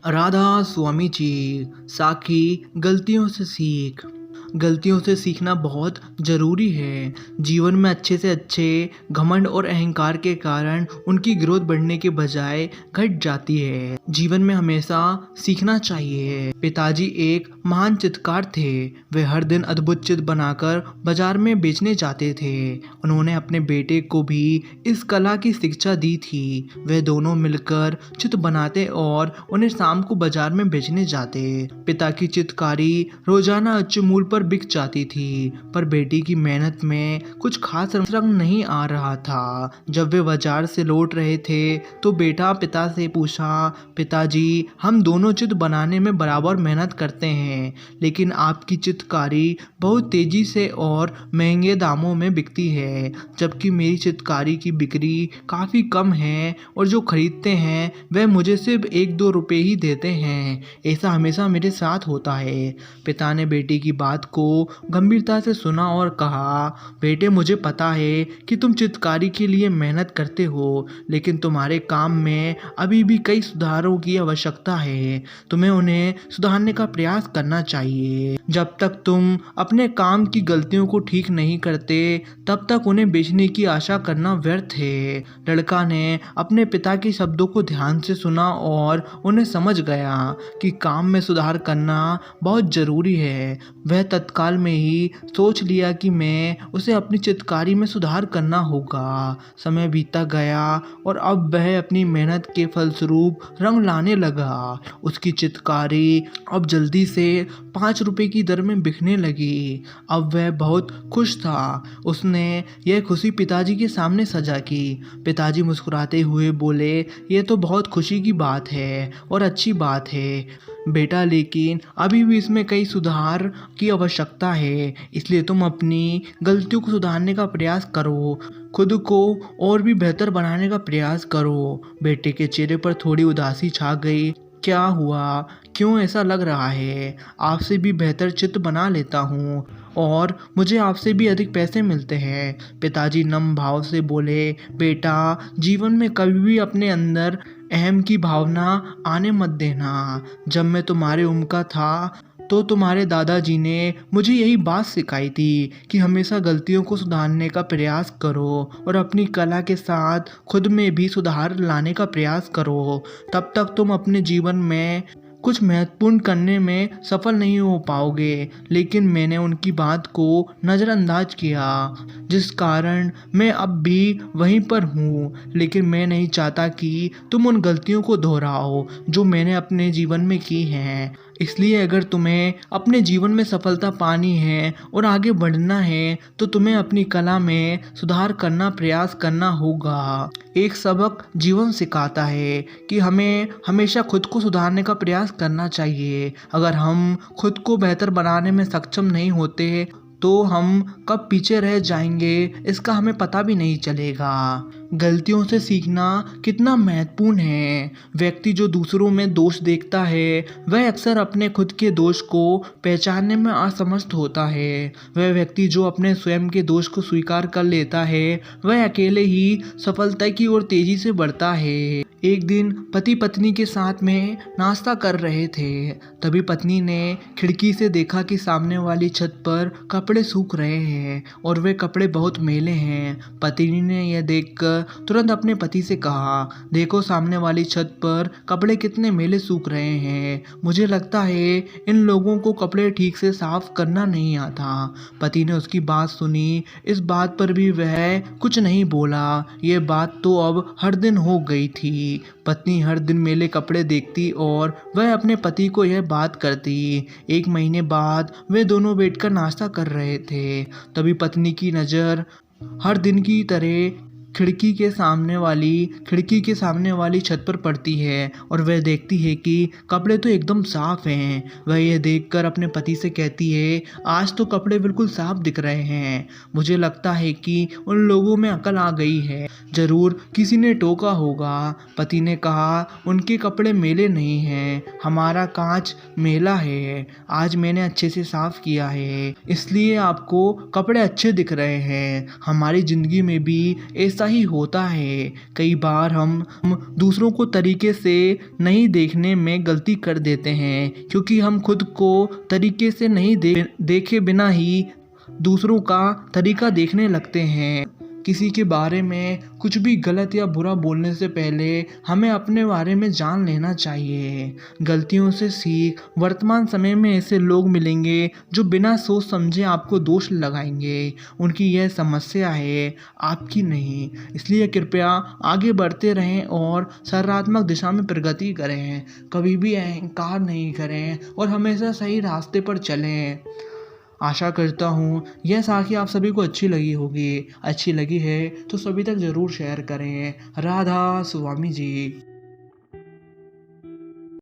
राधा स्वामी जी। साकी गलतियों से सीख। गलतियों से सीखना बहुत ज़रूरी है। जीवन में अच्छे से अच्छे घमंड और अहंकार के कारण उनकी ग्रोथ बढ़ने के बजाय घट जाती है। जीवन में हमेशा सीखना चाहिए। पिताजी एक महान चित्रकार थे। वे हर दिन अद्भुत चित्र बनाकर बाजार में बेचने जाते थे। उन्होंने अपने बेटे को भी इस कला की शिक्षा दी थी। वे दोनों मिलकर चित्र बनाते और उन्हें शाम को बाजार में बेचने जाते। पिता की चित्रकारी रोजाना अच्छे मूल्य पर बिक जाती थी, पर बेटी की मेहनत में कुछ खास रंग नहीं आ रहा था। जब वे बाजार से लौट रहे थे तो बेटा पिता से पूछा, पिताजी, हम दोनों चित्र बनाने में बराबर मेहनत करते हैं, लेकिन आपकी चित्रकारी बहुत तेजी से और महंगे दामों में बिकती है, जबकि मेरी चित्रकारी की बिक्री काफ़ी कम है और जो खरीदते हैं वह मुझे सिर्फ 1-2 रुपए ही देते हैं। ऐसा हमेशा मेरे साथ होता है। पिता ने बेटे की बात को गंभीरता से सुना और कहा, बेटे, मुझे पता है कि तुम चित्रकारी के लिए मेहनत करते हो, लेकिन तुम्हारे काम में अभी भी कई सुधारों की आवश्यकता है। तुम्हें उन्हें सुधारने का प्रयास करना चाहिए। जब तक तुम अपने काम की गलतियों को ठीक नहीं करते, तब तक उन्हें बेचने की आशा करना व्यर्थ है। लड़का ने अपने पिता के शब्दों को ध्यान से सुना और उन्हें समझ गया कि काम में सुधार करना बहुत ज़रूरी है। वह तत्काल में ही सोच लिया कि मैं उसे अपनी चित्रकारी में सुधार करना होगा। समय बीतता गया और अब वह अपनी मेहनत के फलस्वरूप रंग लाने लगा। उसकी चित्रकारी अब जल्दी से 5 रुपए की दर में बिकने लगी। अब वह बहुत खुश था। उसने यह खुशी पिताजी के सामने साझा की। पिताजी मुस्कुराते हुए बोले, यह तो बहुत खुशी की बात है और अच्छी बात है बेटा, लेकिन अभी भी इसमें कई सुधार की आवश्यकता है। इसलिए तुम अपनी गलतियों को सुधारने का प्रयास करो, खुद को और भी बेहतर बनाने का प्रयास करो। बेटे के चेहरे पर थोड़ी उदासी छा गई। क्या हुआ? क्यों ऐसा लग रहा है? आपसे भी बेहतर चित्र बना लेता हूँ और मुझे आपसे भी अधिक पैसे मिलते हैं। पिताजी नम भाव से बोले, बेटा, जीवन में कभी भी अपने अंदर अहम की भावना आने मत देना। जब मैं तुम्हारे उम्र का था तो तुम्हारे दादाजी ने मुझे यही बात सिखाई थी कि हमेशा गलतियों को सुधारने का प्रयास करो और अपनी कला के साथ खुद में भी सुधार लाने का प्रयास करो। तब तक तुम अपने जीवन में कुछ महत्वपूर्ण करने में सफल नहीं हो पाओगे। लेकिन मैंने उनकी बात को नज़रअंदाज किया, जिस कारण मैं अब भी वहीं पर हूँ। लेकिन मैं नहीं चाहता कि तुम उन गलतियों को दोहराओ जो मैंने अपने जीवन में की हैं। इसलिए अगर तुम्हें अपने जीवन में सफलता पानी है और आगे बढ़ना है तो तुम्हें अपनी कला में सुधार करना प्रयास करना होगा। एक सबक जीवन सिखाता है कि हमें हमेशा खुद को सुधारने का प्रयास करना चाहिए। अगर हम खुद को बेहतर बनाने में सक्षम नहीं होते तो हम कब पीछे रह जाएंगे इसका हमें पता भी नहीं चलेगा। गलतियों से सीखना कितना महत्वपूर्ण है। व्यक्ति जो दूसरों में दोष देखता है वह अक्सर अपने खुद के दोष को पहचानने में असमर्थ होता है। वह व्यक्ति जो अपने स्वयं के दोष को स्वीकार कर लेता है वह अकेले ही सफलता की ओर तेजी से बढ़ता है। एक दिन पति पत्नी के साथ में नाश्ता कर रहे थे। तभी पत्नी ने खिड़की से देखा कि सामने वाली छत पर कपड़े सूख रहे हैं और वे कपड़े बहुत मैले हैं। पत्नी ने यह देखकर तुरंत अपने पति से कहा, देखो सामने वाली छत पर कपड़े कितने मैले सूख रहे हैं। मुझे लगता है इन लोगों को कपड़े ठीक से साफ करना नहीं आता। पति ने उसकी बात सुनी। इस बात पर भी वह कुछ नहीं बोला। यह बात तो अब हर दिन हो गई थी। पत्नी हर दिन मैले कपड़े देखती और वह अपने पति को यह बात करती। 1 महीने बाद वे दोनों बैठकर नाश्ता कर रहे थे। तभी पत्नी की नज़र हर दिन की तरह खिड़की के सामने वाली छत पर पड़ती है और वह देखती है कि कपड़े तो एकदम साफ हैं। वह यह देखकर अपने पति से कहती है, आज तो कपड़े बिल्कुल साफ दिख रहे हैं। मुझे लगता है कि उन लोगों में अकल आ गई है, जरूर किसी ने टोका होगा। पति ने कहा, उनके कपड़े मैले नहीं हैं, हमारा कांच मेला है। आज मैंने अच्छे से साफ किया है, इसलिए आपको कपड़े अच्छे दिख रहे हैं। हमारी जिंदगी में भी ऐसा ही होता है। कई बार हम दूसरों को तरीके से नहीं देखने में गलती कर देते हैं, क्योंकि हम खुद को तरीके से नहीं देखे बिना ही दूसरों का तरीका देखने लगते हैं। किसी के बारे में कुछ भी गलत या बुरा बोलने से पहले हमें अपने बारे में जान लेना चाहिए। गलतियों से सीख। वर्तमान समय में ऐसे लोग मिलेंगे जो बिना सोच समझे आपको दोष लगाएंगे। उनकी यह समस्या है, आपकी नहीं। इसलिए कृपया आगे बढ़ते रहें और सकारात्मक दिशा में प्रगति करें। कभी भी अहंकार नहीं करें और हमेशा सही रास्ते पर चलें। आशा करता हूँ यह साखी आप सभी को अच्छी लगी होगी। अच्छी लगी है तो सभी तक ज़रूर शेयर करें। राधा स्वामी जी।